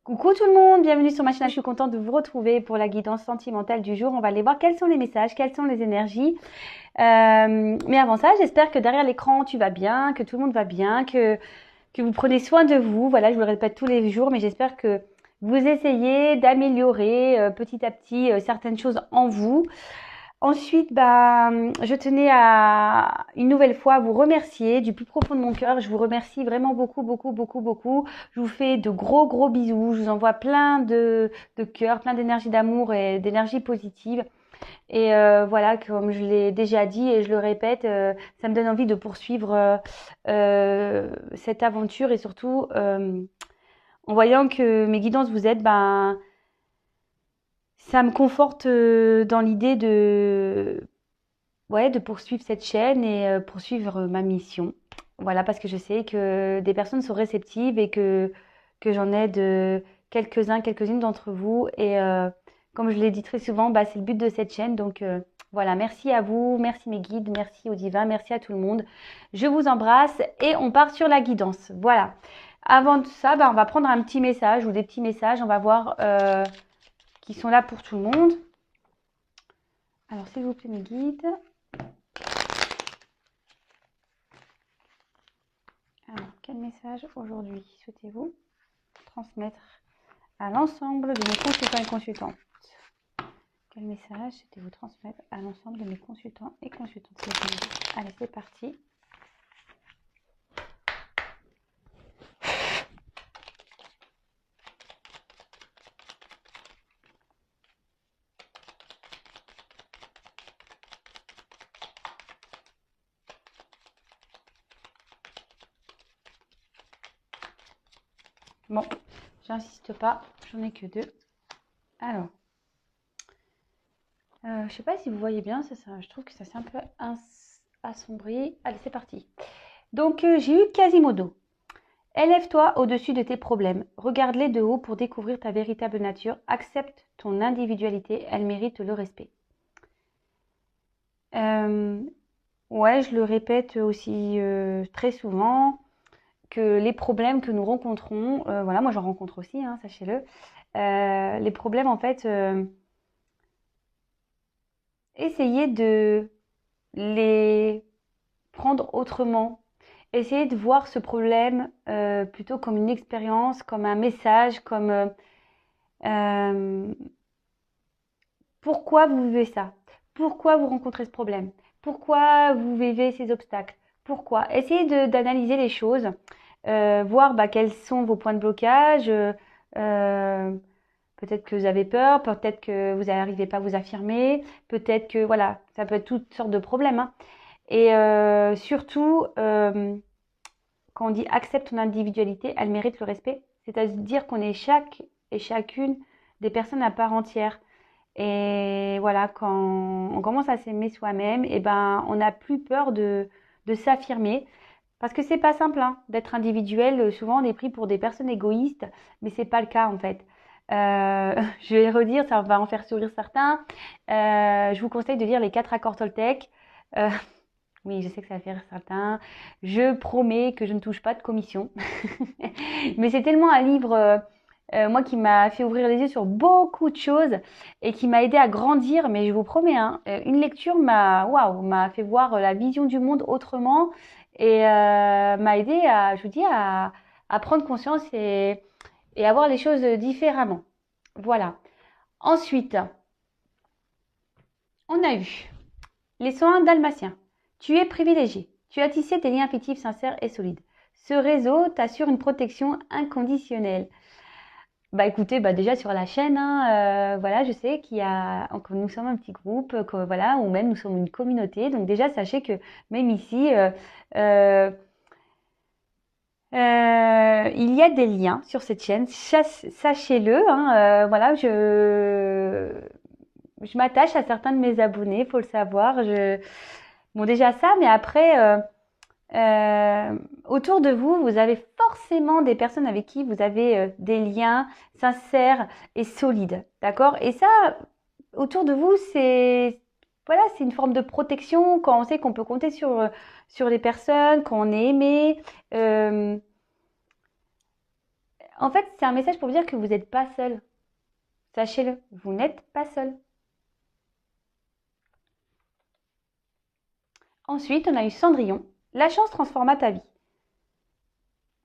Coucou tout le monde, bienvenue sur ma chaîne. Je suis contente de vous retrouver pour la guidance sentimentale du jour. On va aller voir quels sont les messages, quelles sont les énergies. Mais avant ça, j'espère que derrière l'écran, tu vas bien, que tout le monde va bien, que vous prenez soin de vous. Voilà, je vous le répète tous les jours, mais j'espère que vous essayez d'améliorer petit à petit certaines choses en vous. Ensuite, je tenais à une nouvelle fois vous remercier du plus profond de mon cœur. Je vous remercie vraiment beaucoup, beaucoup, beaucoup, beaucoup. Je vous fais de gros, gros bisous. Je vous envoie plein de cœur, plein d'énergie d'amour et d'énergie positive. Et voilà, comme je l'ai déjà dit et je le répète, ça me donne envie de poursuivre cette aventure et surtout en voyant que mes guidances vous aident, ça me conforte dans l'idée de poursuivre cette chaîne et poursuivre ma mission. Voilà, parce que je sais que des personnes sont réceptives et que j'en aide quelques-uns, quelques-unes d'entre vous. Et comme je l'ai dit très souvent, c'est le but de cette chaîne. Donc voilà, merci à vous, merci mes guides, merci au divin, merci à tout le monde. Je vous embrasse et on part sur la guidance. Voilà. Avant tout ça, on va prendre un petit message ou des petits messages. On va voir qui sont là pour tout le monde. Alors, s'il vous plaît, mes guides. Alors, quel message aujourd'hui souhaitez-vous transmettre à l'ensemble de mes consultants et consultantes? Quel message souhaitez-vous transmettre à l'ensemble de mes consultants et consultantes? Allez, c'est parti. Bon, j'insiste pas, j'en ai que deux. Alors, je sais pas si vous voyez bien, je trouve que ça c'est un peu assombri. Allez, c'est parti. Donc, j'ai eu Quasimodo. Élève-toi au-dessus de tes problèmes. Regarde-les de haut pour découvrir ta véritable nature. Accepte ton individualité, elle mérite le respect. Ouais, je le répète aussi très souvent, que les problèmes que nous rencontrons, voilà, moi j'en rencontre aussi, hein, sachez-le, les problèmes en fait, essayez de les prendre autrement. Essayez de voir ce problème plutôt comme une expérience, comme un message, comme euh, pourquoi vous vivez ça? Pourquoi vous rencontrez ce problème? Pourquoi vous vivez ces obstacles? Pourquoi? Essayez d'analyser les choses, voir quels sont vos points de blocage. Euh, peut-être que vous avez peur, peut-être que vous n'arrivez pas à vous affirmer, peut-être que voilà, ça peut être toutes sortes de problèmes, hein. Et surtout, quand on dit accepte ton individualité, elle mérite le respect. C'est-à-dire qu'on est chaque et chacune des personnes à part entière. Et voilà, quand on commence à s'aimer soi-même, on n'a plus peur de s'affirmer. Parce que c'est pas simple hein, d'être individuel. Souvent, on est pris pour des personnes égoïstes, mais c'est pas le cas en fait. Je vais redire, ça va en faire sourire certains. Je vous conseille de lire les 4 accords Toltec. Euh, oui, je sais que ça va faire certains. Je promets que je ne touche pas de commission. Mais c'est tellement un livre, moi, qui m'a fait ouvrir les yeux sur beaucoup de choses et qui m'a aidé à grandir. Mais je vous promets, hein, une lecture m'a fait voir la vision du monde autrement et m'a aidé je vous dis, à prendre conscience et à voir les choses différemment. Voilà. Ensuite, on a eu les soins dalmatiens. Tu es privilégié. Tu as tissé des liens affectifs sincères et solides. Ce réseau t'assure une protection inconditionnelle. Écoutez, déjà sur la chaîne, hein, voilà, je sais que nous sommes un petit groupe, que, voilà, ou même nous sommes une communauté. Donc déjà, sachez que même ici, euh, il y a des liens sur cette chaîne. Sachez-le, hein, voilà, je m'attache à certains de mes abonnés, faut le savoir. Bon, déjà ça, mais après, autour de vous, vous avez forcément des personnes avec qui vous avez des liens sincères et solides, d'accord? Et ça, autour de vous, voilà, c'est une forme de protection quand on sait qu'on peut compter sur les personnes, quand on est aimé. En fait, c'est un message pour vous dire que vous n'êtes pas seul. Sachez-le, vous n'êtes pas seul. Ensuite, on a eu Cendrillon. La chance transforma ta vie.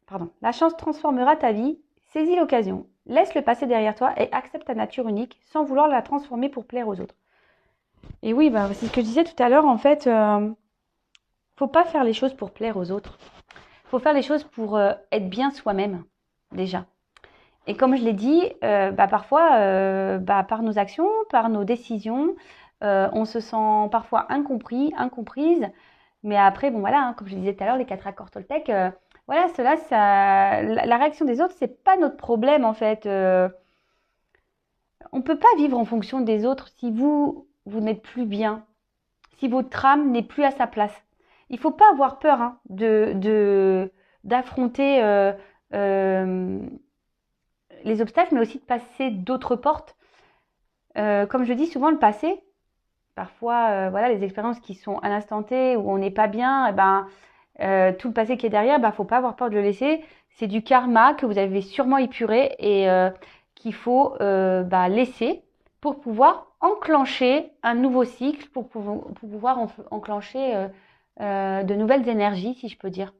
Pardon. La chance transformera ta vie. Saisis l'occasion. Laisse le passé derrière toi et accepte ta nature unique sans vouloir la transformer pour plaire aux autres. Et oui, c'est ce que je disais tout à l'heure. En fait, faut pas faire les choses pour plaire aux autres. Faut faire les choses pour être bien soi-même, déjà. Et comme je l'ai dit, parfois, par nos actions, par nos décisions, on se sent parfois incompris, incomprise. Mais après, bon voilà, comme je disais tout à l'heure, les 4 accords Toltec, voilà, la réaction des autres, c'est pas notre problème en fait. On peut pas vivre en fonction des autres si vous n'êtes plus bien, si votre âme n'est plus à sa place. Il faut pas avoir peur hein, d'affronter les obstacles, mais aussi de passer d'autres portes. Comme je dis souvent, le passé, parfois, voilà, les expériences qui sont à l'instant T où on n'est pas bien, tout le passé qui est derrière, faut pas avoir peur de le laisser. C'est du karma que vous avez sûrement épuré et qu'il faut laisser pour pouvoir enclencher un nouveau cycle, pour pouvoir enclencher de nouvelles énergies, si je peux dire.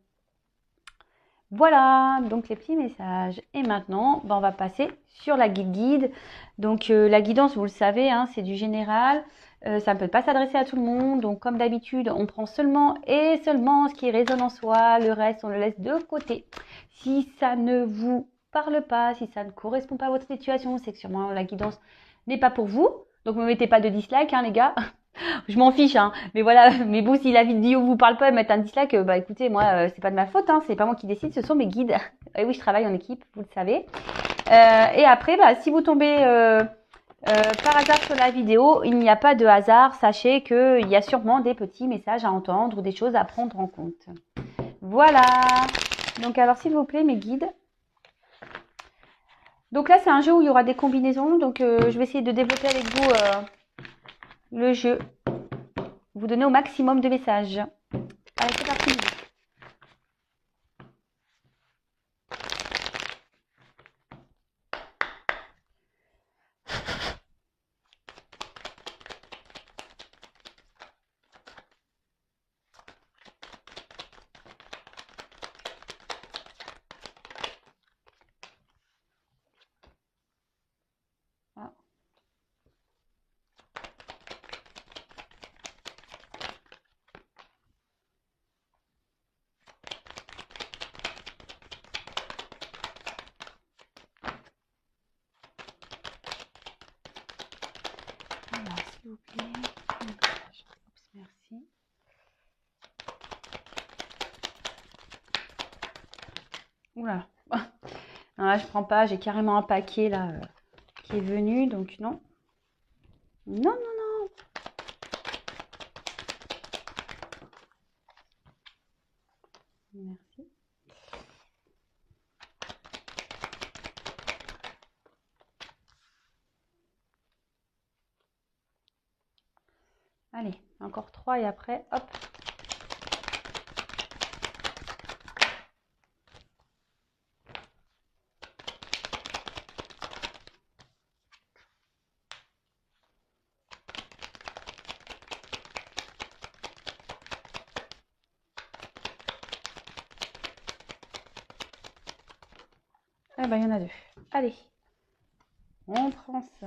Voilà, donc les petits messages. Et maintenant, on va passer sur la guide. Donc la guidance, vous le savez, hein, c'est du général. Ça ne peut pas s'adresser à tout le monde. Donc comme d'habitude, on prend seulement et seulement ce qui résonne en soi. Le reste, on le laisse de côté. Si ça ne vous parle pas, si ça ne correspond pas à votre situation, c'est que sûrement la guidance n'est pas pour vous. Donc ne me mettez pas de dislike, hein, les gars. Je m'en fiche, hein. Mais voilà, mais bon, si la vidéo vous parle pas, mettre un dislike, écoutez, moi, c'est pas de ma faute, hein. C'est pas moi qui décide, ce sont mes guides. Et oui, je travaille en équipe, vous le savez. Et après, si vous tombez par hasard sur la vidéo, il n'y a pas de hasard. Sachez qu'il y a sûrement des petits messages à entendre ou des choses à prendre en compte. Voilà. Donc alors, s'il vous plaît, mes guides. Donc là, c'est un jeu où il y aura des combinaisons. Donc, je vais essayer de développer avec vous le jeu. Vous donner au maximum de messages. Allez, c'est parti. Voilà. Alors, s'il vous plaît. Oups, merci. Oula. Non, là, je prends pas. J'ai carrément un paquet là qui est venu. Donc, non. Non, non, non. Merci. Allez, encore 3 et après, hop. Eh ben, il y en a 2. Allez. On prend ça.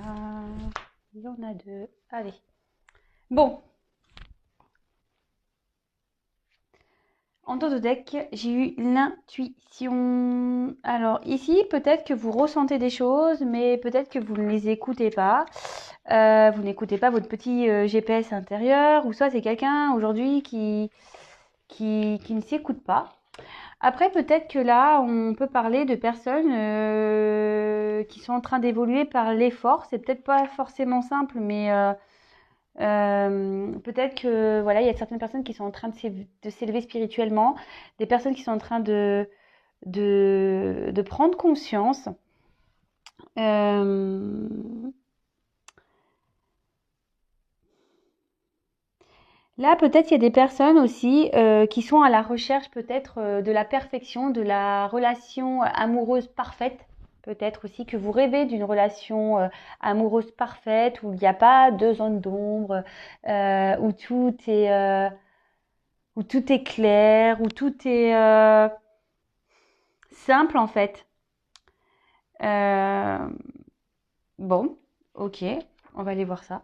Il y en a 2. Allez. Bon. En dos deck, j'ai eu l'intuition. Alors ici, peut-être que vous ressentez des choses, mais peut-être que vous ne les écoutez pas. Vous n'écoutez pas votre petit GPS intérieur, ou soit c'est quelqu'un aujourd'hui qui ne s'écoute pas. Après, peut-être que là, on peut parler de personnes qui sont en train d'évoluer par l'effort. C'est peut-être pas forcément simple, mais peut-être que voilà, il y a certaines personnes qui sont en train de s'élever spirituellement, des personnes qui sont en train de prendre conscience. Là, peut-être il y a des personnes aussi qui sont à la recherche peut-être de la perfection, de la relation amoureuse parfaite. Peut-être aussi que vous rêvez d'une relation amoureuse parfaite, où il n'y a pas de zone d'ombre, où tout est clair, où tout est simple en fait. Euh, bon, ok, on va aller voir ça.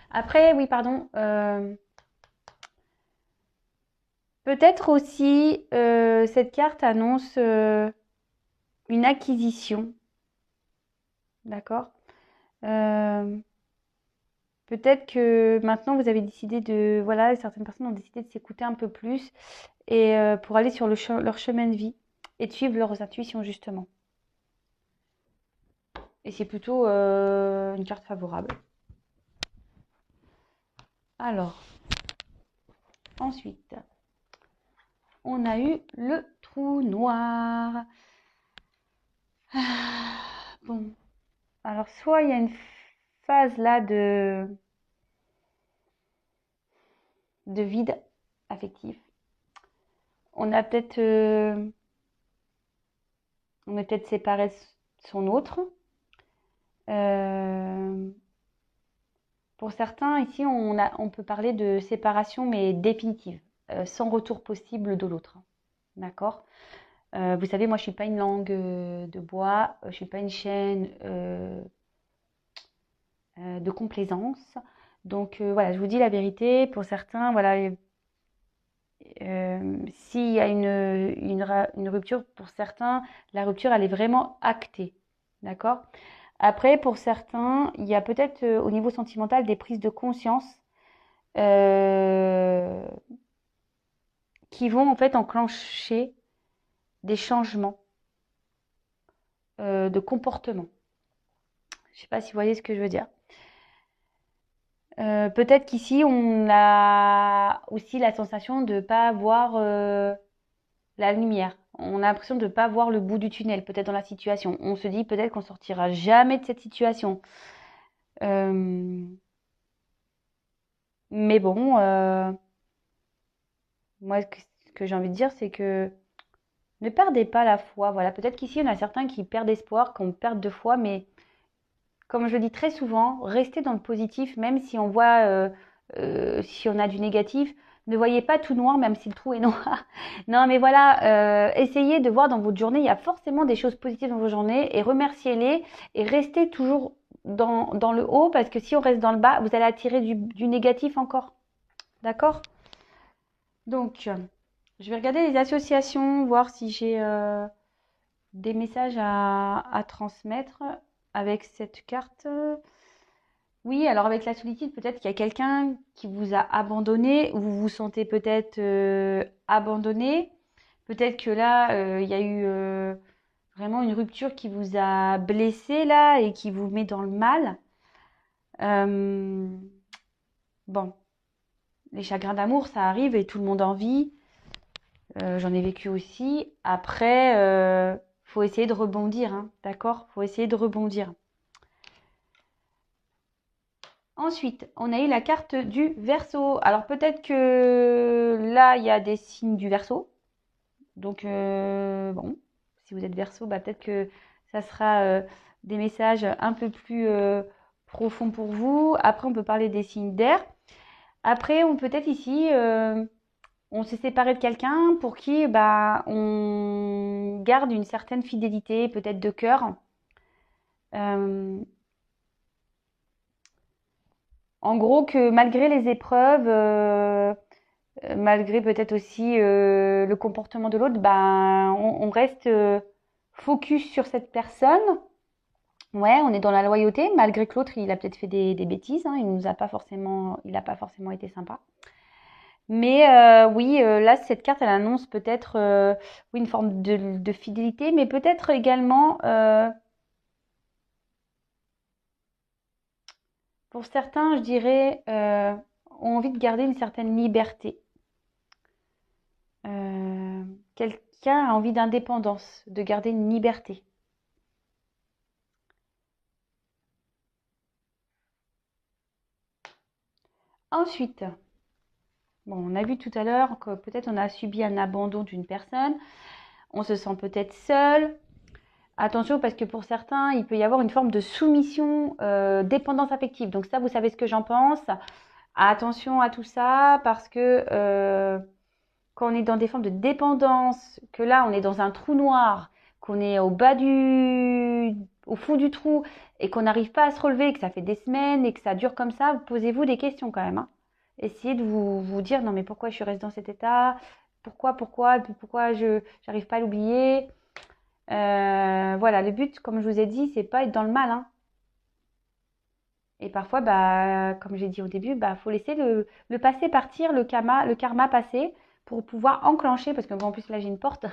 Après, oui, pardon. Peut-être aussi, cette carte annonce une acquisition, d'accord? Euh, Peut-être que maintenant vous avez décidé de, voilà, certaines personnes ont décidé de s'écouter un peu plus et pour aller sur leur chemin de vie et de suivre leurs intuitions justement. Et c'est plutôt une carte favorable. Alors, ensuite, on a eu le trou noir. Ah, bon, alors soit il y a une phase là de vide affectif. On a peut-être, on est peut-être séparé de son autre. Euh, pour certains, ici, on peut parler de séparation, mais définitive, sans retour possible de l'autre. D'accord? Vous savez, moi, je suis pas une langue de bois, je suis pas une chaîne de complaisance. Donc voilà, je vous dis la vérité. Pour certains, voilà, s'il y a une rupture, pour certains, la rupture, elle est vraiment actée. D'accord? Après, pour certains, il y a peut-être au niveau sentimental des prises de conscience euh, qui vont en fait enclencher des changements de comportement. Je ne sais pas si vous voyez ce que je veux dire. Peut-être qu'ici, on a aussi la sensation de ne pas voir la lumière. On a l'impression de ne pas voir le bout du tunnel, peut-être dans la situation. On se dit peut-être qu'on sortira jamais de cette situation. Euh, mais bon, moi, ce que j'ai envie de dire, c'est que ne perdez pas la foi. Voilà, peut-être qu'ici, il y en a certains qui perdent espoir, qui ont perte de foi, mais comme je le dis très souvent, restez dans le positif, même si on voit, si on a du négatif. Ne voyez pas tout noir, même si le trou est noir. Non, mais voilà, essayez de voir dans votre journée, il y a forcément des choses positives dans vos journées et remerciez-les et restez toujours dans le haut parce que si on reste dans le bas, vous allez attirer du négatif encore. D'accord? Donc, je vais regarder les associations, voir si j'ai des messages à transmettre avec cette carte. Oui, alors avec la solitude, peut-être qu'il y a quelqu'un qui vous a abandonné, ou vous vous sentez peut-être abandonné. Peut-être que là, il y a eu vraiment une rupture qui vous a blessé là et qui vous met dans le mal. Euh, bon, les chagrins d'amour, ça arrive et tout le monde en vit. J'en ai vécu aussi. Après, faut essayer de rebondir, hein, d'accord? Faut essayer de rebondir. Ensuite, on a eu la carte du Verseau. Alors peut-être que là, il y a des signes du Verseau. Donc bon, si vous êtes Verseau, bah, peut-être que ça sera des messages un peu plus profonds pour vous. Après, on peut parler des signes d'air. Après, on peut-être ici, on s'est séparé de quelqu'un pour qui bah, on garde une certaine fidélité, peut-être de cœur. Euh, En gros, que malgré les épreuves, malgré peut-être aussi le comportement de l'autre, ben, on reste focus sur cette personne. Ouais, on est dans la loyauté, malgré que l'autre, il a peut-être fait des bêtises, hein, il nous a pas forcément, il n'a pas forcément été sympa. Mais oui, là, cette carte, elle annonce peut-être oui, une forme de fidélité, mais peut-être également, pour certains, je dirais, ont envie de garder une certaine liberté. Euh, Quelqu'un a envie d'indépendance, de garder une liberté. Ensuite, Bon, on a vu tout à l'heure que peut-être on a subi un abandon d'une personne. On se sent peut-être seul. Attention parce que pour certains, il peut y avoir une forme de soumission, dépendance affective. Donc ça, vous savez ce que j'en pense. Attention à tout ça parce que quand on est dans des formes de dépendance, que là on est dans un trou noir, qu'on est au fond du trou et qu'on n'arrive pas à se relever, que ça fait des semaines et que ça dure comme ça, posez-vous des questions quand même, hein. Essayez de vous dire non mais pourquoi je suis restée dans cet état? Pourquoi? Et puis pourquoi je n'arrive pas à l'oublier? Voilà, le but, comme je vous ai dit, c'est pas être dans le mal, hein. Et parfois, bah, comme j'ai dit au début, bah, faut laisser le passé partir, le karma passer pour pouvoir enclencher, parce que en plus là j'ai une porte,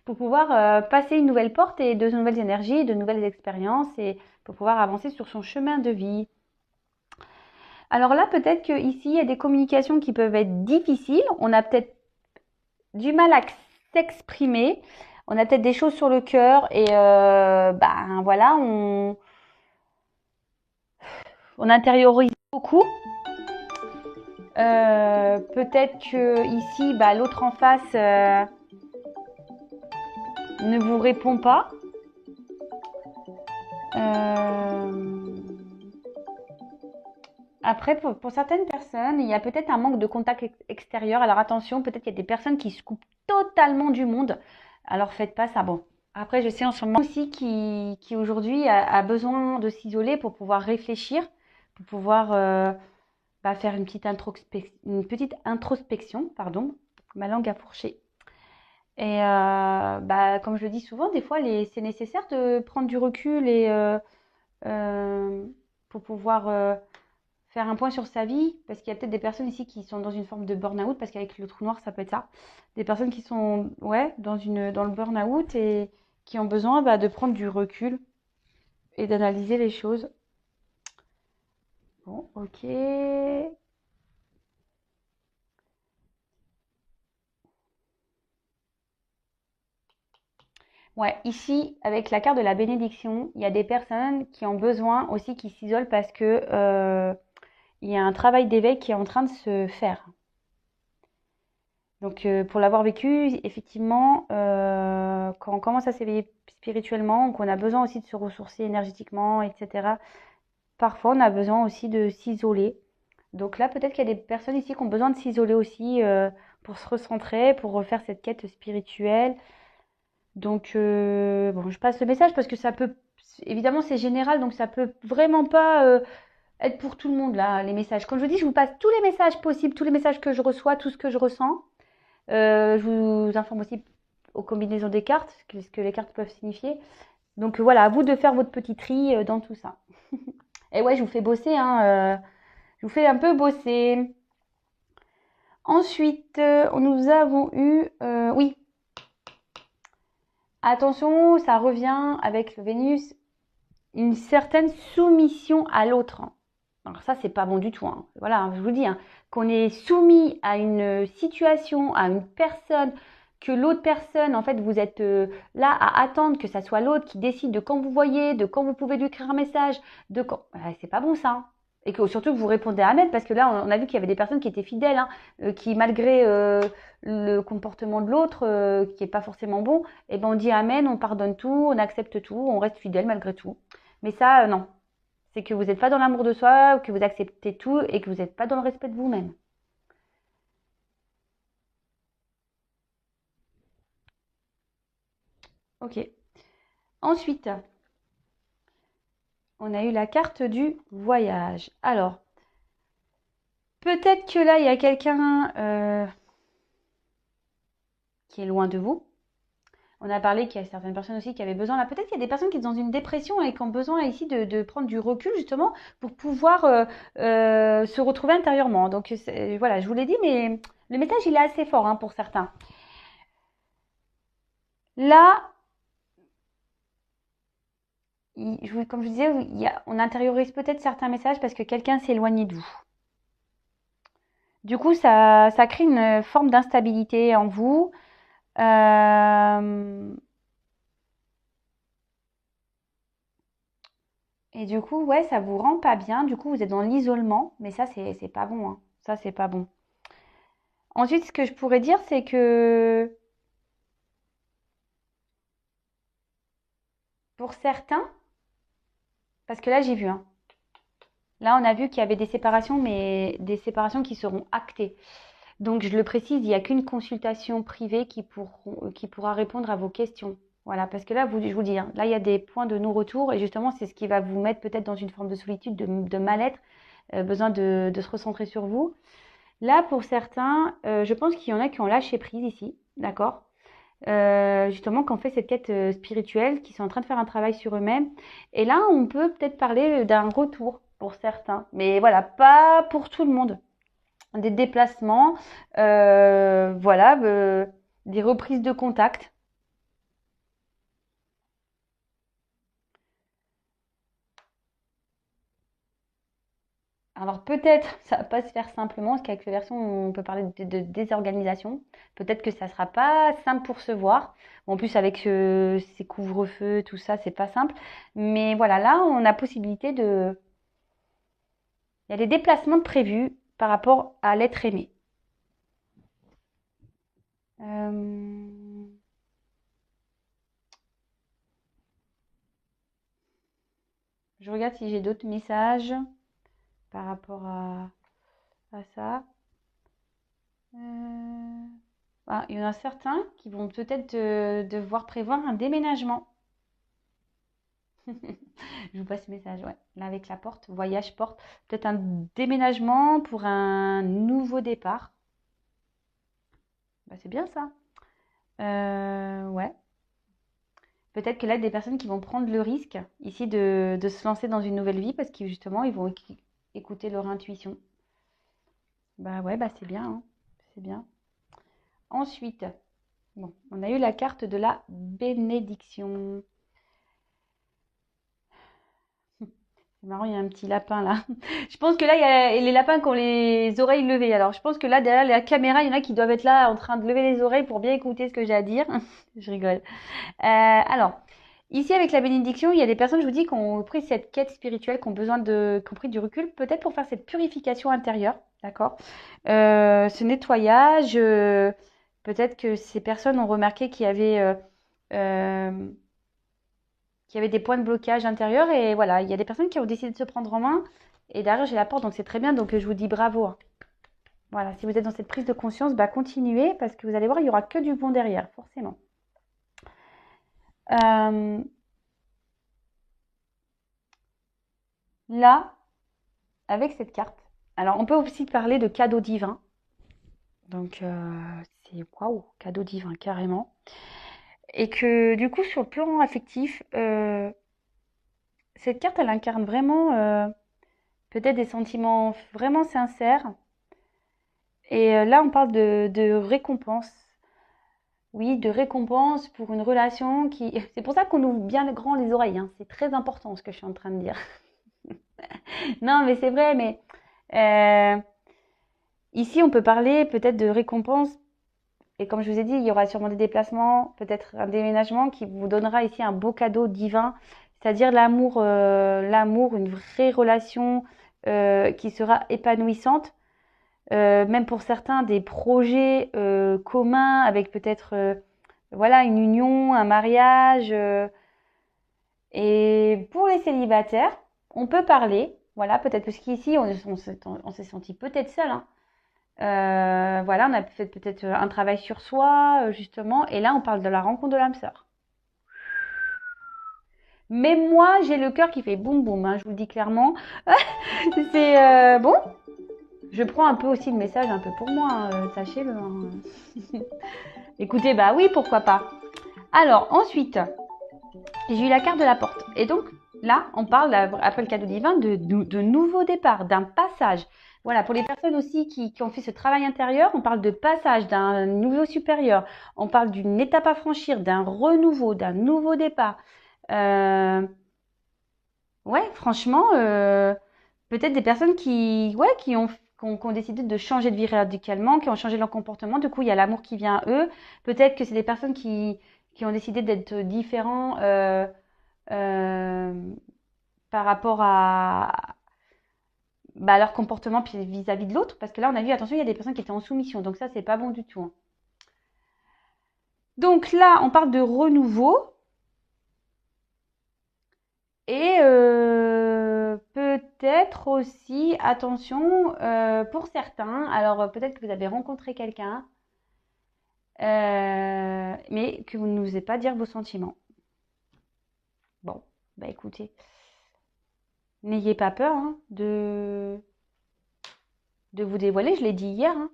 pour pouvoir passer une nouvelle porte et de nouvelles énergies, de nouvelles expériences et pour pouvoir avancer sur son chemin de vie. Alors là, peut-être qu'ici, il y a des communications qui peuvent être difficiles. On a peut-être du mal à s'exprimer. On a peut-être des choses sur le cœur et ben voilà, on intériorise beaucoup. Peut-être que ici, bah, l'autre en face ne vous répond pas. Après, pour certaines personnes, il y a peut-être un manque de contact extérieur. Alors attention, peut-être qu'il y a des personnes qui se coupent totalement du monde. Alors faites pas ça. Bon. Après, je sais en ce moment aussi qui aujourd'hui a besoin de s'isoler pour pouvoir réfléchir, pour pouvoir bah, faire une petite introspection, pardon, ma langue a fourché. Et bah, comme je le dis souvent, des fois, c'est nécessaire de prendre du recul et euh, pour pouvoir faire un point sur sa vie, parce qu'il y a peut-être des personnes ici qui sont dans une forme de burn-out, parce qu'avec le trou noir, ça peut être ça. Des personnes qui sont ouais, dans le burn-out et qui ont besoin bah, de prendre du recul et d'analyser les choses. Bon, ok. Ouais, ici, avec la carte de la bénédiction, il y a des personnes qui ont besoin aussi qui s'isolent parce que il y a un travail d'éveil qui est en train de se faire. Donc, pour l'avoir vécu, effectivement, quand on commence à s'éveiller spirituellement, qu'on a besoin aussi de se ressourcer énergétiquement, etc., parfois on a besoin aussi de s'isoler. Donc là, peut-être qu'il y a des personnes ici qui ont besoin de s'isoler aussi pour se recentrer, pour refaire cette quête spirituelle. Donc, bon, je passe le message parce que ça peut, évidemment, c'est général, donc ça peut vraiment pas être pour tout le monde, là, les messages. Comme je vous dis, je vous passe tous les messages possibles, tous les messages que je reçois, tout ce que je ressens. Je vous informe aussi aux combinaisons des cartes, ce que les cartes peuvent signifier. Donc voilà, à vous de faire votre petit tri dans tout ça. Et ouais, je vous fais bosser, hein, je vous fais un peu bosser. Ensuite, nous avons eu, oui, attention, ça revient avec le Vénus, une certaine soumission à l'autre. Alors ça, c'est pas bon du tout, hein. Voilà, hein, je vous dis, hein, qu'on est soumis à une situation, à une personne, que l'autre personne, en fait, vous êtes là à attendre que ça soit l'autre qui décide de quand vous voyez, de quand vous pouvez lui écrire un message, de quand. C'est pas bon ça, hein. Et que surtout que vous répondez Amen, parce que là, on a vu qu'il y avait des personnes qui étaient fidèles, hein, qui malgré le comportement de l'autre, qui est pas forcément bon, et ben on dit Amen, on pardonne tout, on accepte tout, on reste fidèle malgré tout. Mais ça, non. C'est que vous n'êtes pas dans l'amour de soi, que vous acceptez tout et que vous n'êtes pas dans le respect de vous-même. Ok. Ensuite, on a eu la carte du voyage. Alors, peut-être que là, il y a quelqu'un qui est loin de vous. On a parlé qu'il y a certaines personnes aussi qui avaient besoin. Là, peut-être qu'il y a des personnes qui sont dans une dépression et qui ont besoin ici de prendre du recul justement pour pouvoir se retrouver intérieurement. Donc voilà, je vous l'ai dit, mais le message il est assez fort hein, pour certains. Là, comme je vous disais, on intériorise peut-être certains messages parce que quelqu'un s'est éloigné de vous. Du coup, ça crée une forme d'instabilité en vous. Euh, et du coup, ouais, ça vous rend pas bien. Du coup, vous êtes dans l'isolement. Mais ça, c'est pas bon, hein. Ça, c'est pas bon. Ensuite, ce que je pourrais dire, c'est que pour certains, parce que là j'ai vu, hein, là on a vu qu'il y avait des séparations, mais des séparations qui seront actées. Donc je le précise, il n'y a qu'une consultation privée qui pourra répondre à vos questions. Voilà, parce que là, je vous dis, hein, là il y a des points de non-retour et justement c'est ce qui va vous mettre peut-être dans une forme de solitude, de mal-être, besoin de se recentrer sur vous. Là, pour certains, je pense qu'il y en a qui ont lâché prise ici, d'accord? Justement, qui ont fait cette quête spirituelle, qui sont en train de faire un travail sur eux-mêmes. Et là, on peut peut-être parler d'un retour pour certains, mais voilà, pas pour tout le monde. Des déplacements, voilà, des reprises de contact. Alors peut-être ça va pas se faire simplement, parce qu'avec les versions, on peut parler de désorganisation. Peut-être que ça sera pas simple pour se voir. En plus, avec ces couvre-feux, tout ça, c'est pas simple. Mais voilà, là, on a possibilité de. Il y a des déplacements de prévus par rapport à l'être aimé. Euh, Je regarde si j'ai d'autres messages par rapport à ça. Euh, il y en a certains qui vont peut-être devoir prévoir un déménagement. Je vous passe ce message, ouais. Là, avec la porte, voyage porte. Peut-être un déménagement pour un nouveau départ. Bah, c'est bien ça. Ouais. Peut-être que là, il y a des personnes qui vont prendre le risque ici de se lancer dans une nouvelle vie parce que justement, ils vont écouter leur intuition. Bah ouais, bah c'est bien, hein. C'est bien. Ensuite, bon, on a eu la carte de la bénédiction. C'est marrant, il y a un petit lapin là. Je pense que là, il y a les lapins qui ont les oreilles levées. Alors, je pense que là, derrière la caméra, il y en a qui doivent être là en train de lever les oreilles pour bien écouter ce que j'ai à dire. Je rigole. Alors, ici, avec la bénédiction, il y a des personnes, je vous dis, qui ont pris cette quête spirituelle, qui ont besoin qui ont pris du recul, peut-être pour faire cette purification intérieure, d'accord? Ce nettoyage, peut-être que ces personnes ont remarqué euh, qu'il y avait des points de blocage intérieurs et voilà, il y a des personnes qui ont décidé de se prendre en main et derrière j'ai la porte, donc c'est très bien, donc je vous dis bravo, hein. Voilà, si vous êtes dans cette prise de conscience, bah continuez parce que vous allez voir, il y aura que du bon derrière, forcément. Euh, Là, avec cette carte, alors on peut aussi parler de cadeau divin. Donc c'est waouh, cadeau divin carrément. Et que du coup sur le plan affectif, cette carte elle incarne vraiment peut-être des sentiments vraiment sincères. Et là on parle de récompense. Oui, de récompense pour une relation qui. C'est pour ça qu'on ouvre bien grand les oreilles, hein. C'est très important ce que je suis en train de dire. Non, mais c'est vrai, mais euh, ici on peut parler peut-être de récompense. Et comme je vous ai dit, il y aura sûrement des déplacements, peut-être un déménagement qui vous donnera ici un beau cadeau divin, c'est-à-dire l'amour, une vraie relation qui sera épanouissante. Même pour certains, des projets communs avec peut-être voilà, une union, un mariage. Et pour les célibataires, on peut parler, voilà, peut-être parce qu'ici, on s'est senti peut-être seul, hein. Voilà, on a fait peut-être un travail sur soi, justement, et là, on parle de la rencontre de l'âme sœur. Mais moi, j'ai le cœur qui fait boum boum, hein, je vous le dis clairement. C'est bon. Je prends un peu aussi le message un peu pour moi, hein, sachez-le, hein. Écoutez, bah oui, pourquoi pas. Alors, ensuite, j'ai eu la carte de la porte. Et donc, là, on parle, après le cadeau divin, de nouveau départ, d'un passage. Voilà, pour les personnes aussi qui ont fait ce travail intérieur, on parle de passage, d'un niveau supérieur. On parle d'une étape à franchir, d'un renouveau, d'un nouveau départ. Ouais, franchement, peut-être des personnes ouais, qui ont décidé de changer de vie radicalement, qui ont changé leur comportement. Du coup, il y a l'amour qui vient à eux. Peut-être que c'est des personnes qui ont décidé d'être différents euh, par rapport leur comportement vis-à-vis de l'autre. Parce que là, on a vu, attention, il y a des personnes qui étaient en soumission. Donc ça, c'est pas bon du tout, hein. Donc là, on parle de renouveau. Et peut-être aussi, attention, pour certains, alors peut-être que vous avez rencontré quelqu'un, mais que vous n'osez pas dire vos sentiments. Bon, bah écoutez, n'ayez pas peur, hein, de vous dévoiler. Je l'ai dit hier, hein.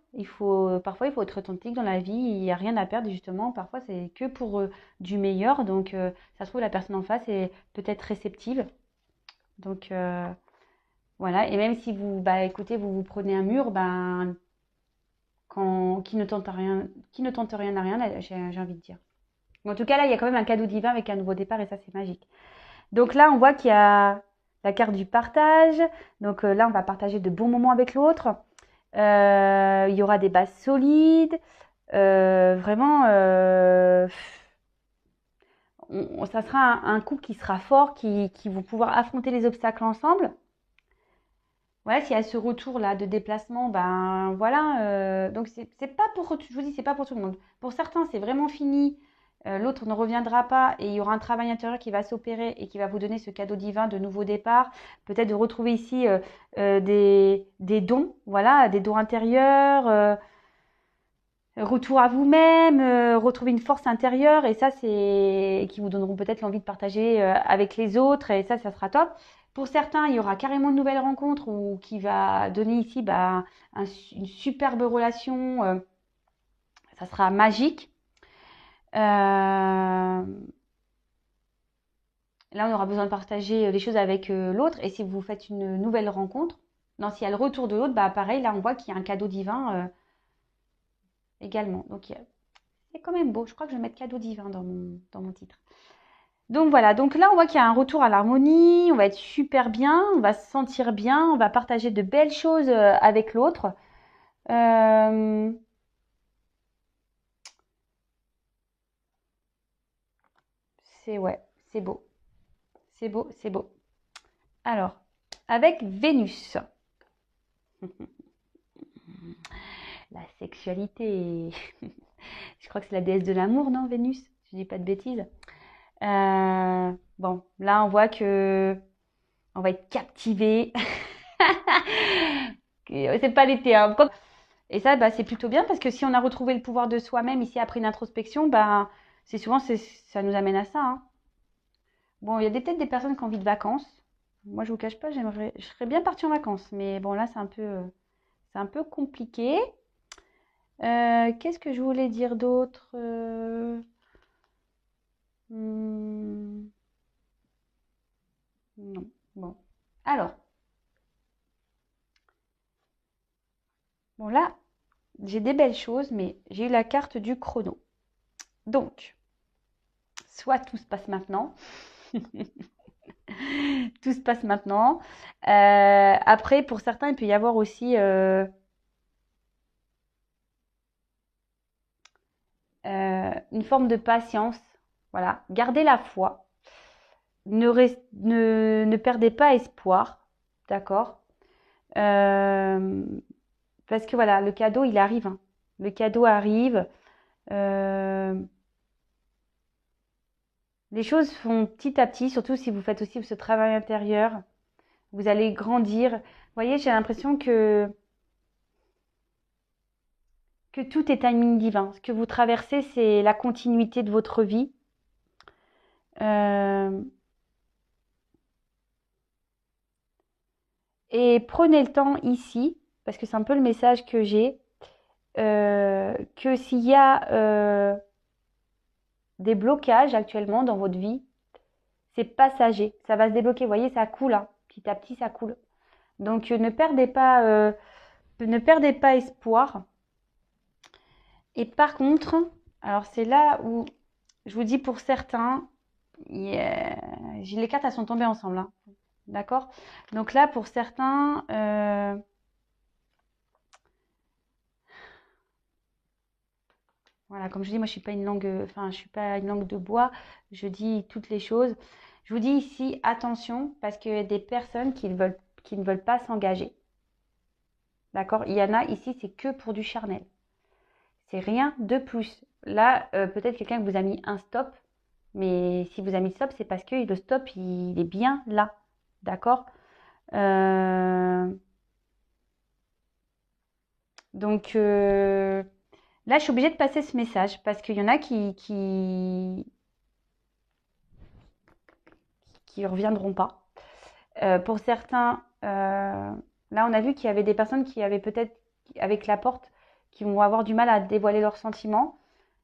Parfois, il faut être authentique dans la vie. Il n'y a rien à perdre, justement. Parfois, c'est que pour du meilleur. Donc, ça se trouve, la personne en face est peut-être réceptive. Donc, voilà. Et même si vous, bah, écoutez, vous prenez un mur, ben, qui ne tente rien à rien, là, j'ai envie de dire. Mais en tout cas, là, il y a quand même un cadeau divin avec un nouveau départ et ça, c'est magique. Donc là, on voit qu'il y a la carte du partage. Donc là, on va partager de bons moments avec l'autre. Il y aura des bases solides. Vraiment, ça sera un couple qui sera fort, qui vont pouvoir affronter les obstacles ensemble. Voilà, s'il y a ce retour-là de déplacement, ben voilà. Donc c'est pas pour, je vous dis, c'est pas pour tout le monde. Pour certains, c'est vraiment fini. L'autre ne reviendra pas et il y aura un travail intérieur qui va s'opérer et qui va vous donner ce cadeau divin de nouveau départ. Peut-être de retrouver ici des dons, voilà, des dons intérieurs, retour à vous-même, retrouver une force intérieure et ça, c'est qui vous donneront peut-être l'envie de partager avec les autres et ça sera top. Pour certains, il y aura carrément une nouvelle rencontre ou qui va donner ici bah, une superbe relation. Ça sera magique. Là, on aura besoin de partager les choses avec l'autre. Et si vous faites une nouvelle rencontre, non, s'il y a le retour de l'autre, bah pareil, là, on voit qu'il y a un cadeau divin également. Donc, c'est quand même beau. Je crois que je vais mettre cadeau divin dans mon titre. Donc voilà, donc là on voit qu'il y a un retour à l'harmonie, on va être super bien, on va se sentir bien, on va partager de belles choses avec l'autre. Ouais, c'est beau, c'est beau, c'est beau. Alors, avec Vénus, la sexualité, je crois que c'est la déesse de l'amour, non, Vénus? Je dis pas de bêtises. Bon, là on voit que on va être captivé. C'est pas l'été, hein. Et ça, bah, c'est plutôt bien parce que si on a retrouvé le pouvoir de soi-même ici après une introspection, bah, c'est souvent ça nous amène à ça, hein. Bon, il y a peut-être des personnes qui ont envie de vacances. Moi, je vous cache pas, je serais bien partie en vacances, mais bon, là, c'est un peu compliqué. Qu'est-ce que je voulais dire d'autre? Hmm, non, bon. Alors, bon là, j'ai des belles choses, mais j'ai eu la carte du chrono. Donc, soit tout se passe maintenant, tout se passe maintenant. Après, pour certains, il peut y avoir aussi une forme de patience. Voilà, gardez la foi. Ne perdez pas espoir. D'accord? Euh, parce que voilà, le cadeau, il arrive, hein. Le cadeau arrive. Euh, les choses font petit à petit, surtout si vous faites aussi ce travail intérieur. Vous allez grandir. Vous voyez, j'ai l'impression que tout est timing divin. Ce que vous traversez, c'est la continuité de votre vie. Euh, et prenez le temps ici, parce que c'est un peu le message que j'ai, que s'il y a des blocages actuellement dans votre vie, c'est passager. Ça va se débloquer. Vous voyez, ça coule, hein. Petit à petit, ça coule. Donc, ne perdez pas espoir. Et par contre, alors c'est là où je vous dis pour certains, les cartes elles sont tombées ensemble, hein. D'accord? Donc là, pour certains, voilà, comme je dis, moi je suis pas une langue, enfin je suis pas une langue de bois. Je dis toutes les choses. Je vous dis ici attention parce qu'il y a des personnes qui ne veulent pas s'engager. D'accord? Il y en a ici, c'est que pour du charnel. C'est rien de plus. Là, peut-être quelqu'un vous a mis un stop, mais si vous a mis stop, c'est parce que le stop, il est bien là. D'accord? Donc là, je suis obligée de passer ce message parce qu'il y en a qui reviendront pas. Pour certains, là, on a vu qu'il y avait des personnes qui avaient peut-être, avec la porte, qui vont avoir du mal à dévoiler leurs sentiments.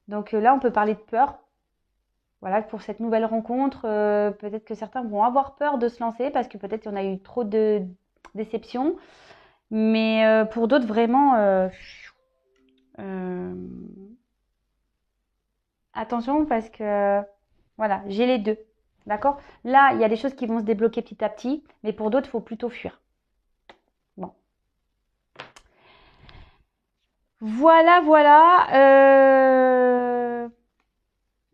Donc là, on peut parler de peur. Voilà, pour cette nouvelle rencontre, peut-être que certains vont avoir peur de se lancer parce que peut-être qu'on a eu trop de déceptions. Mais pour d'autres, vraiment, euh, attention parce que, voilà, j'ai les deux. D'accord? Là, il y a des choses qui vont se débloquer petit à petit, mais pour d'autres, il faut plutôt fuir. Bon. Voilà, voilà.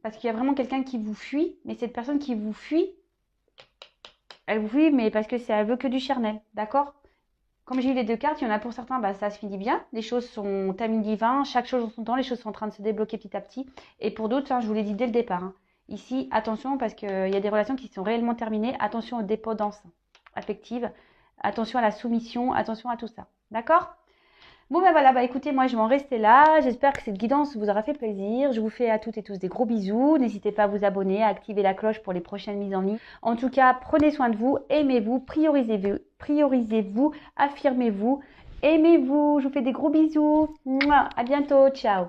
Parce qu'il y a vraiment quelqu'un qui vous fuit, mais cette personne qui vous fuit, elle vous fuit, mais parce que elle veut que du charnel. D'accord? Comme j'ai eu les deux cartes, il y en a pour certains, bah, ça se finit bien. Les choses sont timing divin, chaque chose en son temps, les choses sont en train de se débloquer petit à petit. Et pour d'autres, hein, je vous l'ai dit dès le départ, hein, ici, attention parce qu'il y a des relations qui sont réellement terminées. Attention aux dépendances affectives, attention à la soumission, attention à tout ça. D'accord? Bon ben voilà, bah écoutez, moi je vais en rester là. J'espère que cette guidance vous aura fait plaisir. Je vous fais à toutes et tous des gros bisous. N'hésitez pas à vous abonner, à activer la cloche pour les prochaines mises en ligne. En tout cas, prenez soin de vous, aimez-vous, priorisez-vous, affirmez-vous, aimez-vous. Je vous fais des gros bisous. Mouah, à bientôt, ciao.